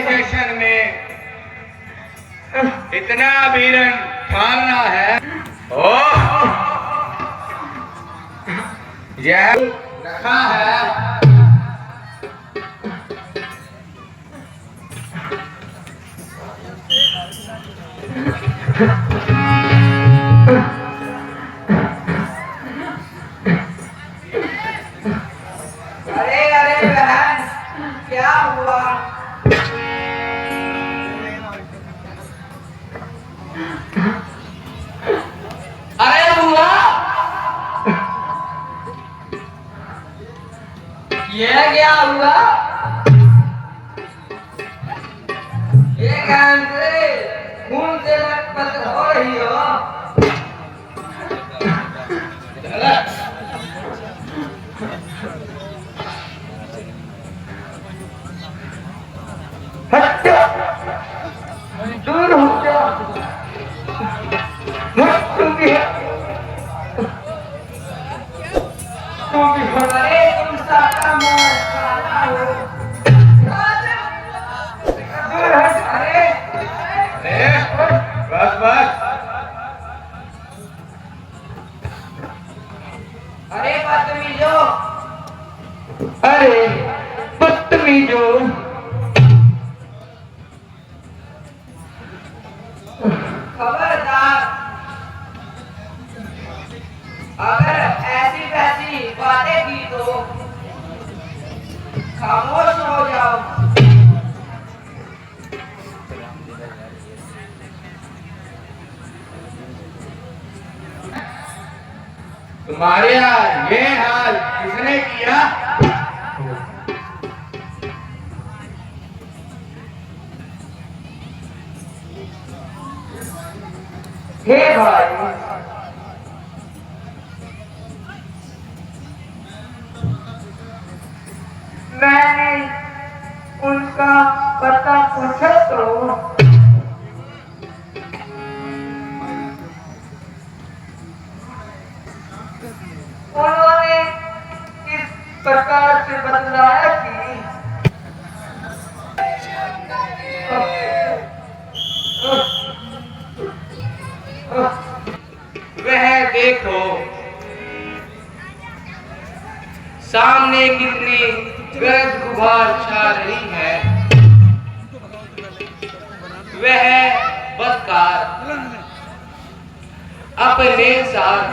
जश्न में इतना बीरन ठालना है। ओ यह रखा है। अरे अरे बहन, क्या हुआ? अरे बुआ, ये क्या हुआ? ये कान से खून से लथपथ हो रही हो। हट जा, दूर हो जा। तुम भी अरे तुम साका मार काला हो। दूर हट। अरे बस बस। अरे बदतमीजो, अरे बदतमीजो, खबरदार, अगर ऐसी वैसी बातें की तो खामोश हो जाओ। तुम्हारे यहाँ ये हाल किसने किया? हे भाई, मैंने उनका पता पूछा तो उन्होंने इस प्रकार से बतलाया कि वह देखो सामने कितनी गर्द गुबार छा रही है। वह बदकार अपने साथ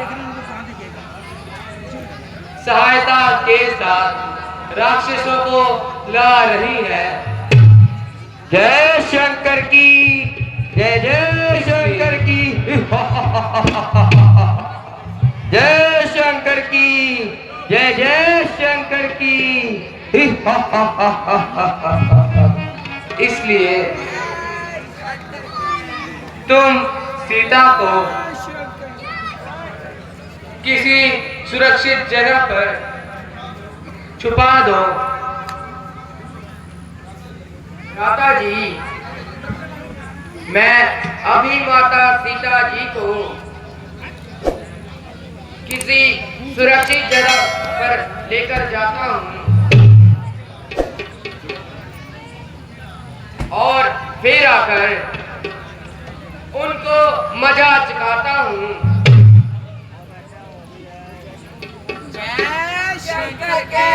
सहायता के साथ राक्षसों को ला रही है। जय शंकर की जय, जय शंकर की जय शंकर की जय, जय शंकर की। इसलिए तुम सीता को किसी सुरक्षित जगह पर छुपा दो। माता जी, मैं अभी माता सीता जी को किसी सुरक्षित जगह पर लेकर जाता हूँ और फिर आकर उनको मजा चखाता हूँ। जय शंकर के।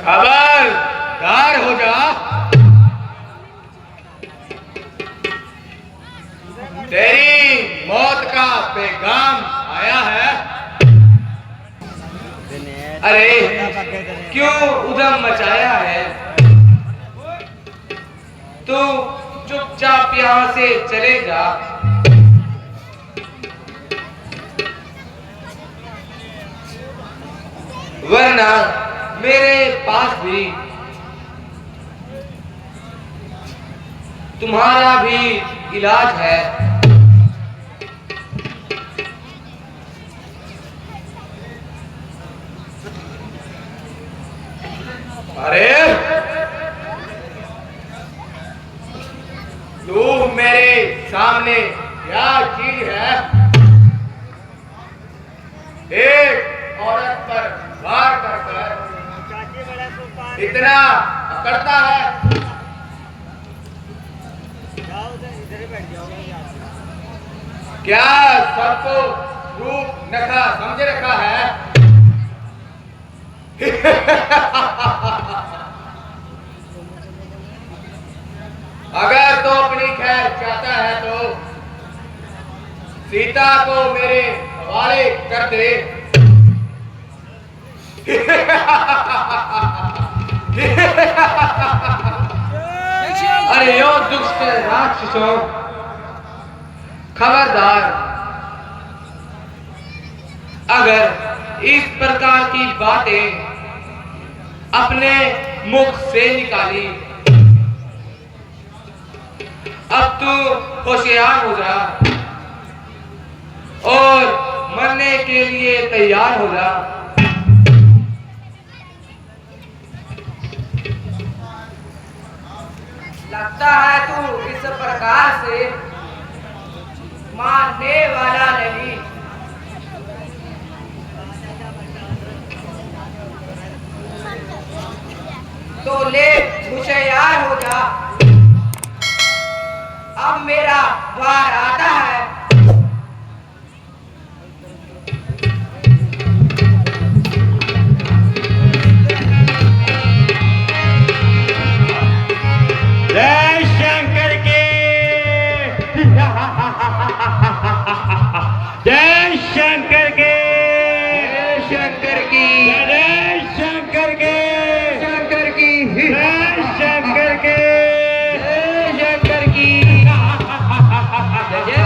खबरदार हो जा। तेरी मौत का पैगाम आया है। अरे क्यों उधम मचाया है? तू चुपचाप यहाँ से चले जा। वरना मेरे पास भी तुम्हारा भी इलाज है। अरे तू मेरे सामने क्या चीज है? करता है। क्या सबको रूप नखा समझ रखा है? अगर तो अपनी खैर चाहता है तो सीता को मेरे हवाले कर दे। अरे यो दुष्ट राक्षसों, खबरदार, अगर इस प्रकार की बातें अपने मुख से निकाली, अब तू होशियार हो जा और मरने के लिए तैयार हो जा। लगता है तू इस प्रकार से मानने वाला नहीं। तो ले होशियार हो जा, अब मेरा वार आता है। जय शंकर के जय शंकर के शंकर की जय शंकर के शंकर की जय शंकर के शंकर की जय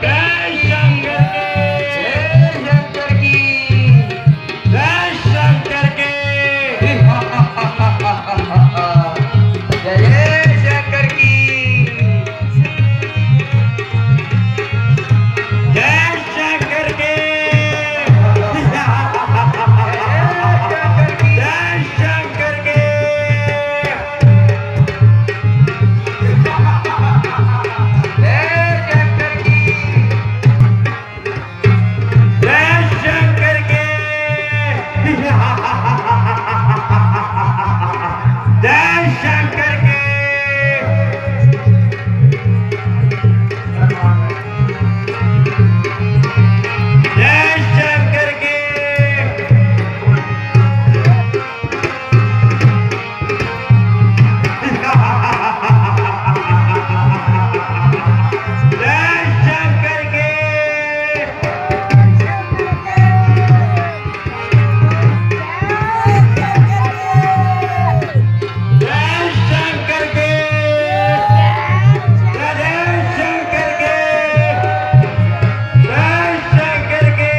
जय शंकर की जय शंकर के जय शंकर की जय शंकर के जय शंकर के जय शंकर के जय शंकर के जय शंकर के जय शंकर के जय शंकर के जय शंकर के जय शंकर के जय शंकर के जय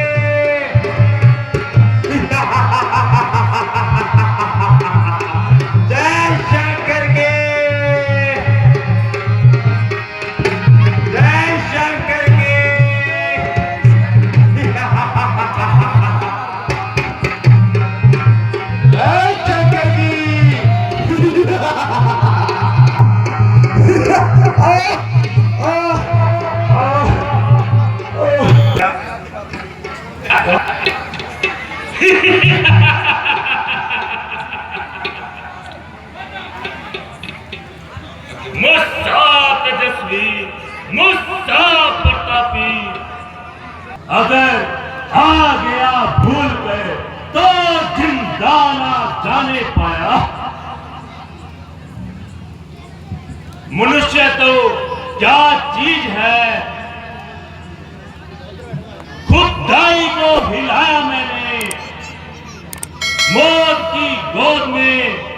शंकर के जय शंकर मुस्सा तेजस्वी, मुस्सा प्रतापी, अगर आ गया भूल कर तो जिंदा ना जाने पाया। मनुष्य तो क्या चीज है, खुदाई को हिलाया मैंने, मौत की गोद में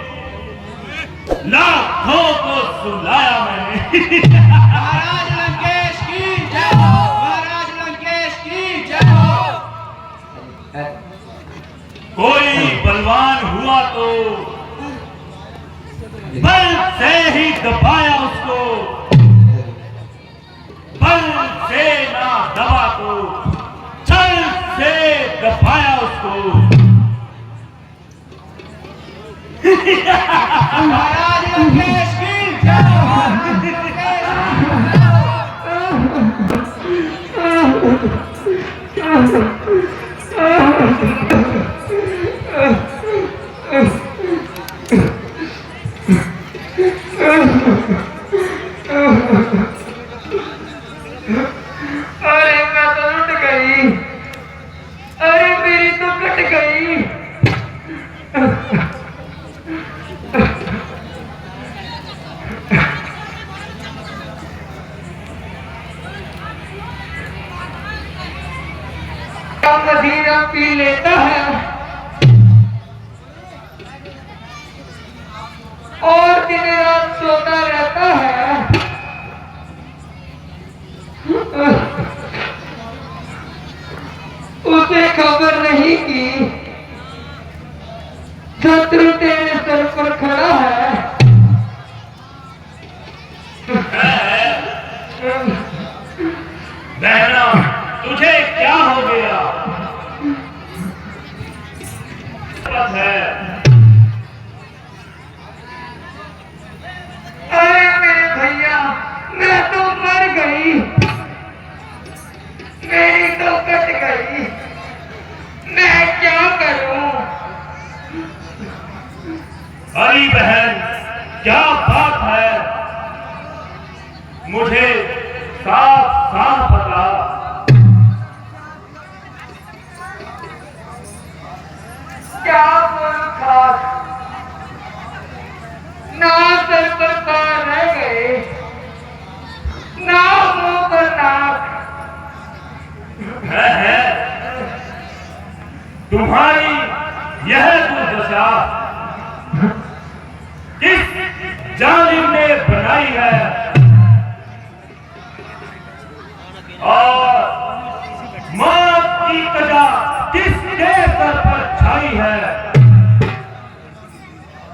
लाखों को सुलाया मैंने। महाराज लंकेश की जय हो, महाराज लंकेश की जय हो। कोई बलवान हुआ तो बल से ही दबाया उसको, बल से ना दबा तो छल से दबाया उसको। महाराज लंकेश की जय हो। मदीरा पी लेता है और दिन रात सोता रहता है। उसे खबर नहीं कि शत्रु तेरे सर पर खड़ा है। बहना, तुझे क्या हो गया? है अरे मेरे भैया, मैं तो मर गई, मेरी तो कट गई, मैं क्या करूं? अरे बहन, क्या बात है? मुझे साफ साफ बता। क्या बोलूं खास, ना सर पर बाल रह गए, ना मुंह पर नाक। है तुम्हारी यह दुर्दशा किस जालिम ने बनाई है और मौत की कजा किसके सर पर छाई है?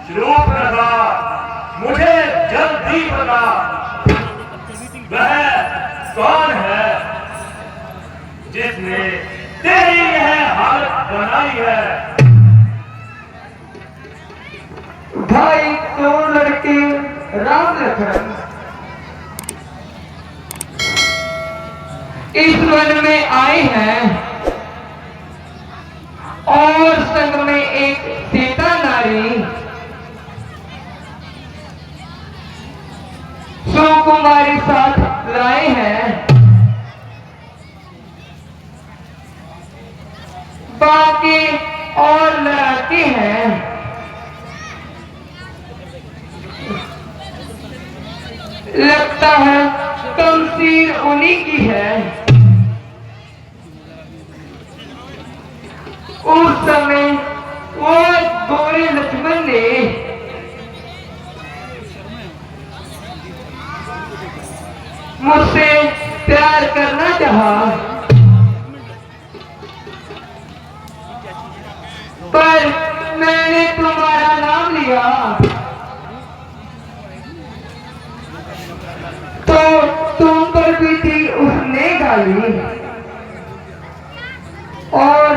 शूरपनखा, मुझे जल्दी बता, वह कौन है जिसने तेरी यह हालत बनाई है? भाई, दो लड़के राम लखन इस वन में आए हैं और संग में एक सीता नारी सुकुमारी साथ लाए हैं। बाकी और लड़के हैं। लगता है तमसीर उन्हीं की है। उस समय वो गोरे लक्ष्मण ने मुझसे प्यार करना चाहा, पर मैंने तुम्हारा नाम लिया तो तुम पर भी थी उसने गाली और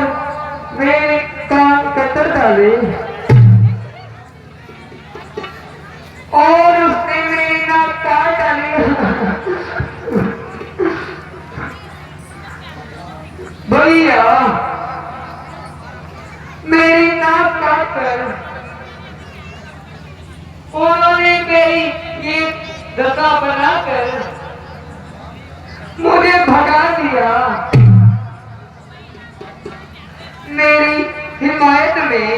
मेरे कान कतर डाले और उसने मेरी नाक काट डाली। भैया, मेरी नाक काट कर उन्होंने मेरी ये दशा बनाकर मुझे भगा दिया। मेरी हिमायत में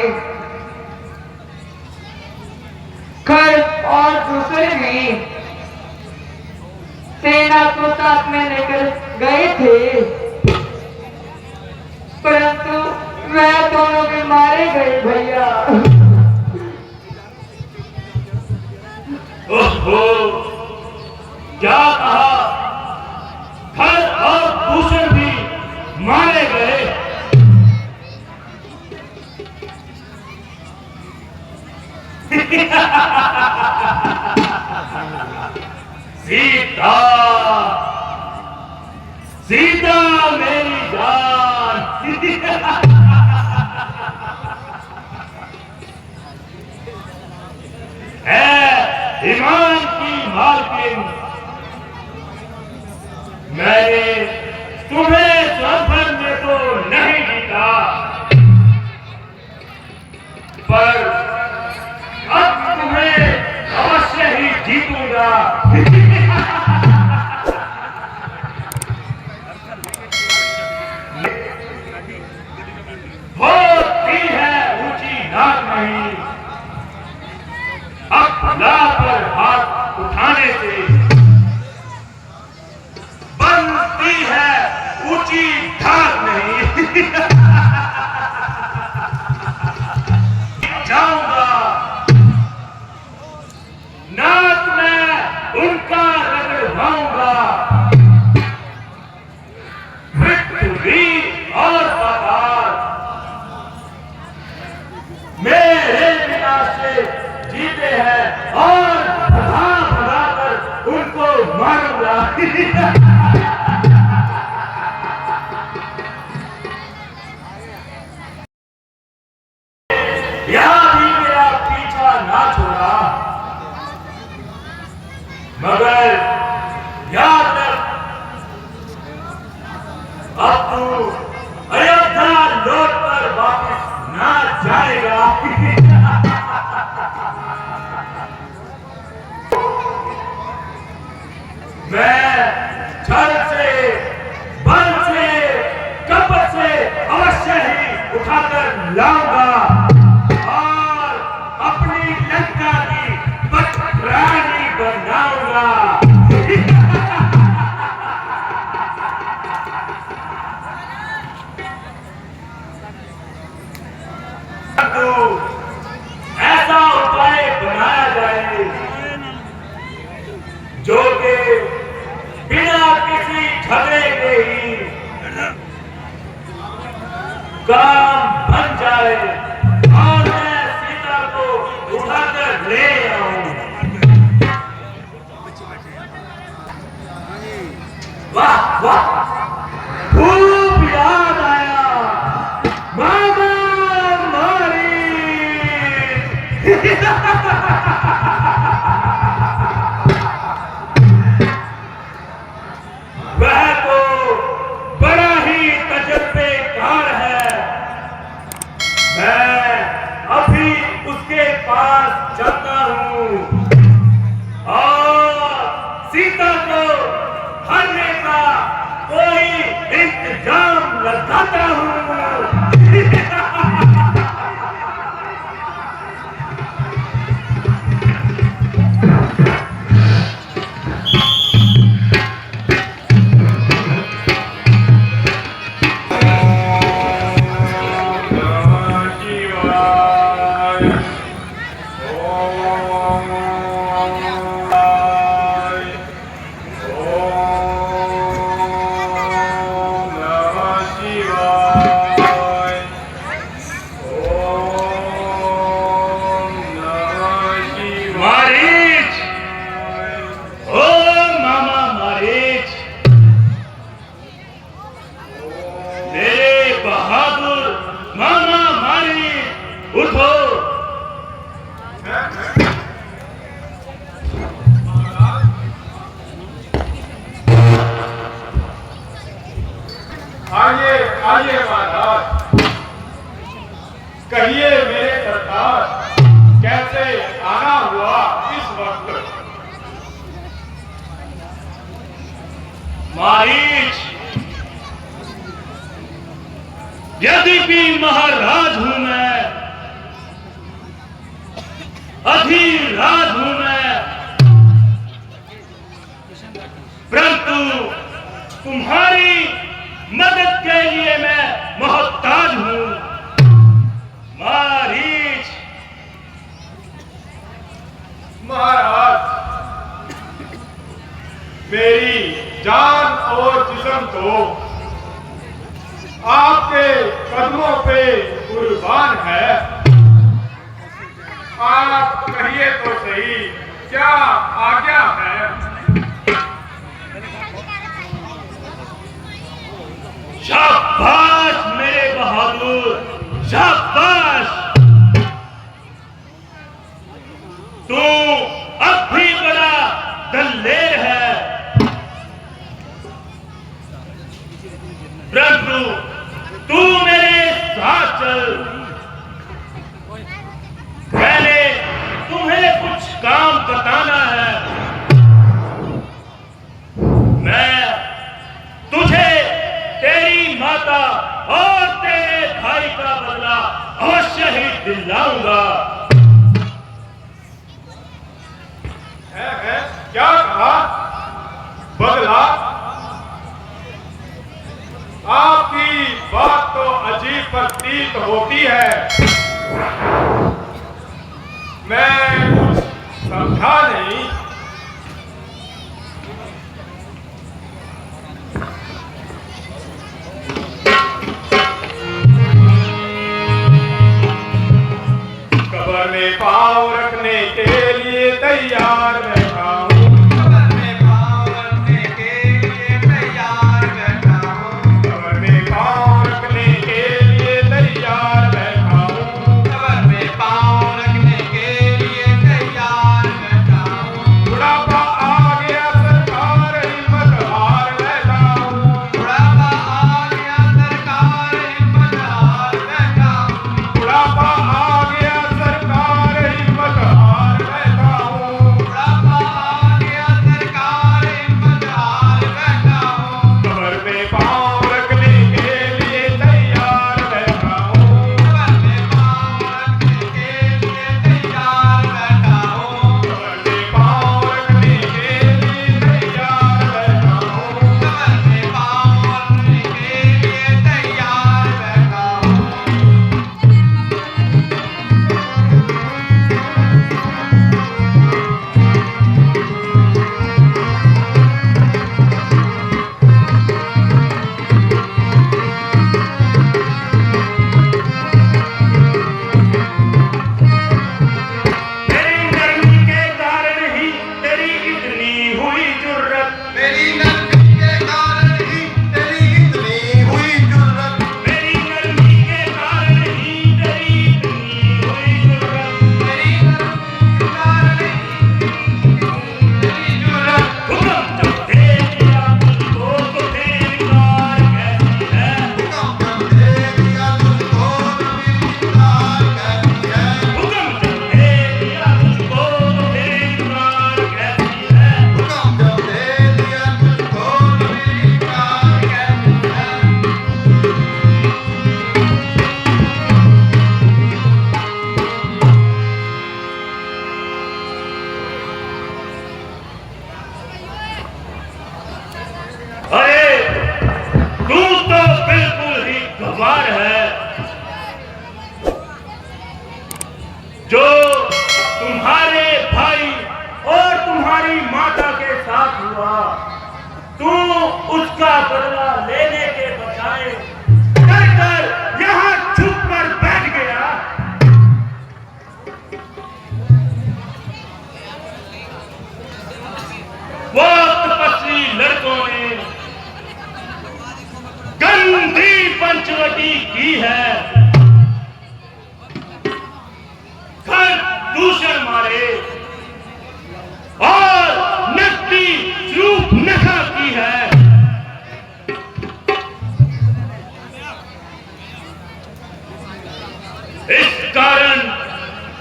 खर और दूसरे भी सेना को साथ में लेकर गए थे, परंतु वह दोनों भी मारे गए भैया। ओहो, क्या कहा? खर और दूषण भी मारे गए? सीता, सीता मेरी जान। है ईमान की मालकिन, मैंने तुम्हें स्वप्न में तो नहीं जीता, पर अब तुम्हें अवश्य ही जीतूंगा। होती है ऊंची नाक नहीं, अब ला पर हाथ उठाने से बनती है ऊंची ढाक नहीं। जाऊंगा, नाक में उनका रगड़वाऊंगा। पृथ्वी और पाताल मेरे बिना से जीते हैं और भगा कर उनको मारूंगा। यहां भी मेरा पीछा ना छोड़ा, मगर याद रख, अब तू अयोध्या लौट कर वापस ना जाएगा। मैं छल से, बल से, कपट से अवश्य ही उठाकर लाऊंगा और अपनी लंका की पटरानी बनाऊंगा। ऐसा उपाय बनाया जाए जो कि बिना किसी झगड़े के ही काम बन जाए और मैं सीता को उठाकर ले आऊं। वाह वाह, खूब याद आया मामा मारी। वह तो बड़ा ही तजर्बेकार है। मैं अभी उसके पास जाता हूं और सीता को हरने का कोई इंतजाम लगाता हूं। आइए महाराज, कहिए मेरे सरकार, कैसे आना हुआ इस वक्त? मारीच, यदि भी महाराज हूं मैं, अधिराज हूं मैं, परंतु तुम्हारी मदद के लिए मैं मोहताज हूं। मारीच, महाराज, मेरी जान और जिस्म तो आपके कदमों पे कुर्बान है। आप कहिए तो सही, क्या आज्ञा है? शाबाश मेरे बहादुर, शाबाश। तू अब भी बड़ा दलेर है, परंतु तू मेरे साथ चल। मैंने तुम्हें कुछ काम बताना है। मैं तुझे तेरी माता और तेरे भाई का बदला अवश्य ही दिलाऊंगा। है? क्या कहा? बदला? आपकी बात तो अजीब प्रतीत होती है। मैं कुछ समझा नहीं। कब्र में पाँव रखने के लिए तैयार बैठा हूँ। कब्र में पाँव रखने के लिए तैयार बैठा हूँ। कब्र में पाँव रखने के लिए तैयार बैठा हूँ। कब्र में पाँव रखने के लिए तैयार बैठा हूँ। बुढ़ापा आ गया सरकार हिम्मत हार बैठा हूँ। बुढ़ापा आ गया सरकार हिम्मत हार बैठा हूँ। बुढ़ापा आ गया सरकार हिम्मत हार बैठा हूँ। बुढ़ापा आ गया सरकार हिम्मत हार बैठा हूँ। कब्र में पाँव रखने के लिए तैयार बैठा हूँ। कब्र में पाँव रखने के लिए तैयार बैठा हूँ। कब्र में पाँव रखने के लिए तैयार बैठा हूँ। कब्र में पाँव रखने के लिए तैयार बैठा हूँ। तेरी नरमी के कारण ही तेरी इतनी हुई जुर्रत। मेरी नरमी के कारण ही तेरी इतनी हुई जुर्रत। मेरी नरमी के कारण ही तेरी इतनी हुई जुर्रत। मेरी नरमी के कारण ही तेरी जुर्रत। हुक्म जब दे दिया तुझको तो तेरी कार कैसी है। हुक्म जब दे दिया तुझको तो मेरी कार कैसी है। हुक्म जब दे दिया तुझको तो तेरी कार कैसी है। हुक्म जब दे दिया तुझको तो मेरी कार कैसी है। अरे तू तो बिल्कुल ही गवार है। जो तुम्हारे भाई और तुम्हारी माता के साथ हुआ, तू उसका बदला लेने के बजाय डरकर यहाँ छुप कर बैठ गया। वो तपस्वी लड़कों ने गंदी पंचवटी की है। घर दूषण मारे और नकली रूप नशा की है। इस कारण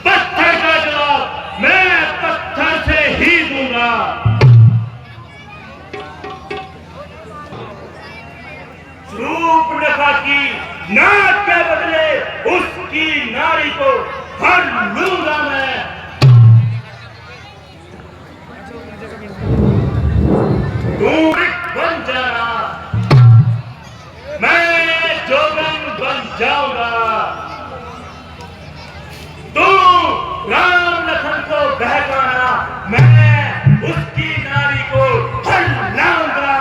पत्थर का जवाब मैं पत्थर से ही दूंगा। रूपरेखा की नाक के बदले उसकी नारी को हर लूंगा मैं। तू बन जाना, मैं जोगन बन जाऊंगा। तू राम लखन को बहकाना, मैं उसकी नारी को हर लाऊंगा।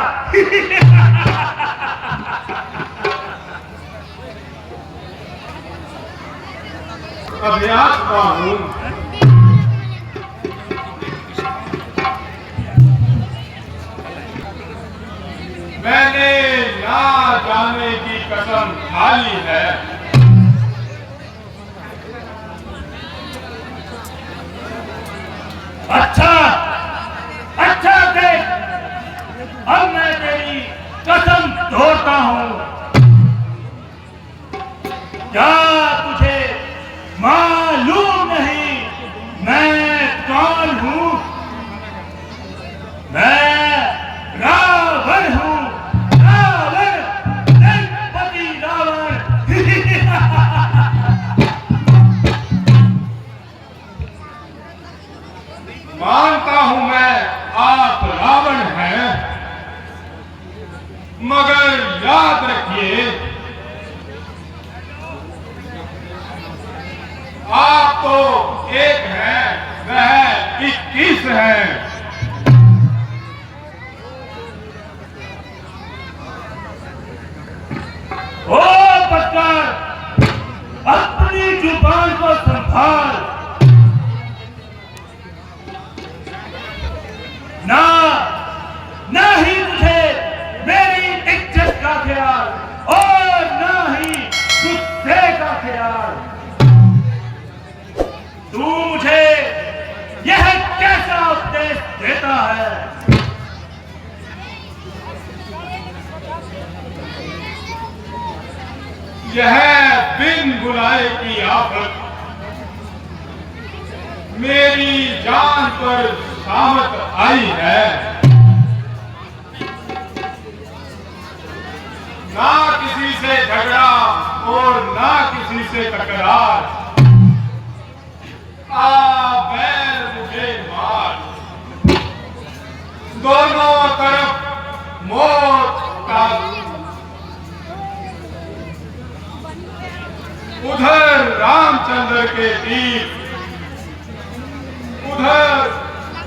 अभ्यास का हूँ। मैंने ना जाने की कसम खा ली है। अच्छा अच्छा देख, अब मैं तेरी कसम तोड़ता हूं। क्या तुझे मालूम नहीं मैं कौन हूं? मैं रावण हूं, रावण, गणपति रावण। मानता हूं मैं आप रावण हैं, मगर याद रखिए को संभाल। ना ही तुझे मेरी इज्जत का ख्याल और ना ही गुस्से का ख्याल। तू मुझे यह कैसा उपदेश देता है? यह बिन बुलाए की आफत मेरी जान पर शामत आई है। ना किसी से झगड़ा और ना किसी से तकरार, आ बैर मुझे मार। दोनों तरफ मौत का, उधर रामचंद्र के तीर, उधर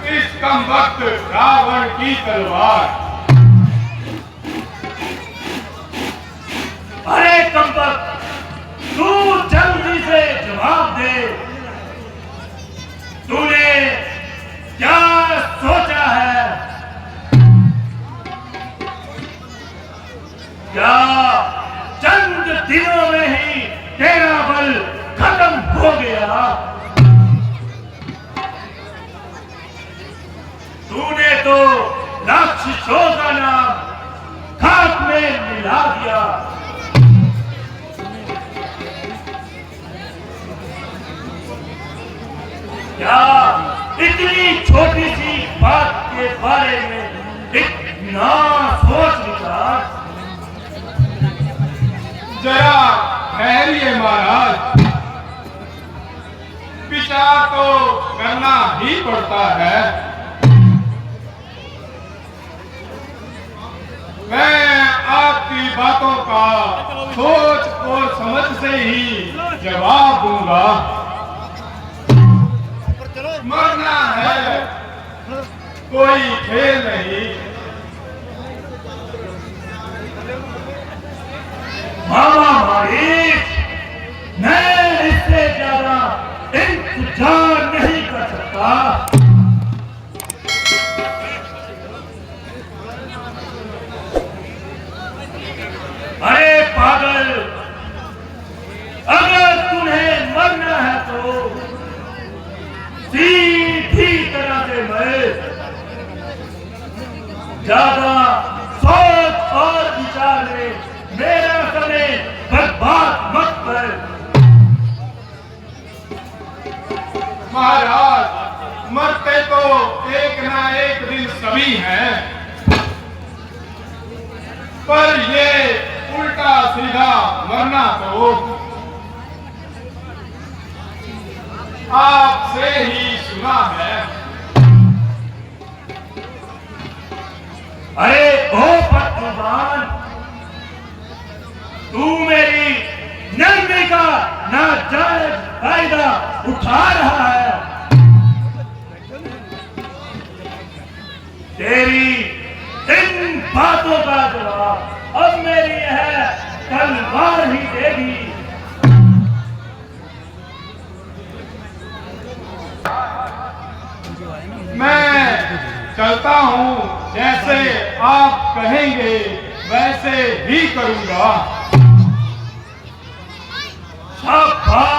इस कमबख्त रावण की तलवार। अरे कमबख्त, तू जल्दी से जवाब दे। तूने क्या सोचा है? क्या चंद दिनों में ही तेरा बल खत्म हो गया? तूने तो राक्षसों का नाम खाक में मिला दिया। क्या इतनी छोटी सी बात के बारे में इतना सोच विचार? जरा ठहरिए महाराज, विचार तो करना ही पड़ता है। मैं आपकी बातों का सोच और समझ से ही जवाब दूंगा। मरना है, कोई खेल नहीं। मामा मालिक, मैं इससे ज्यादा इंतजार नहीं कर सकता। अरे पागल, अगर तुम्हें मरना है तो सीधी तरह से मर। ज्यादा सोच और विचार में मेरा समय बर्बाद मत कर। महाराज, मरते तो एक ना एक दिन सभी हैं, पर ये उल्टा सीधा मरना तो आपसे ही सुना है। अरे ओ भगवान, तू मेरी नरमी का नाजायज फायदा उठा रहा है। तेरी इन बातों का जवाब अब मेरी यह तलवार ही देगी। मैं चलता हूँ, जैसे आप कहेंगे वैसे ही करूँगा। शाबाश।